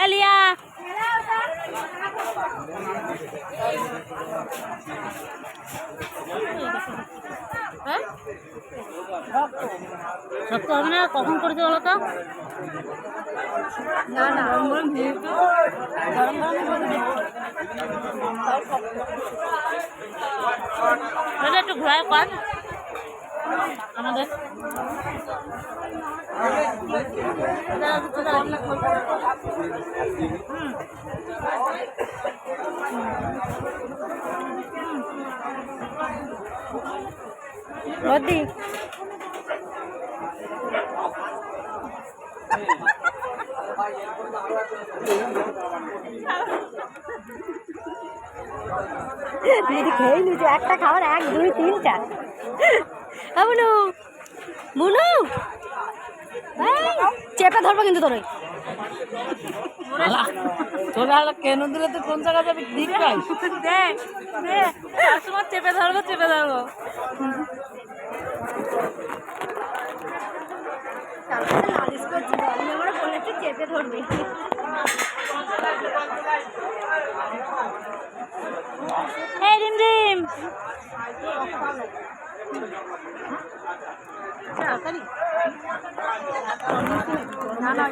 এলিয়া শক্ত হবে না, কখন করেছে বলো তো? না না গরম একটু ঘোরায় কর আমাদের বদি দিদি খেয়ে নিয়েছে একটা খাবার 1 2 3টা বুনু বুনু চেপে ধরবো কিন্তু তোর তোরা কেন দিলে তুই কোন জায়গা যাবি দিক পাই তোমার চেপে ধরবো চেপে ধরবি এই রিম রিম না না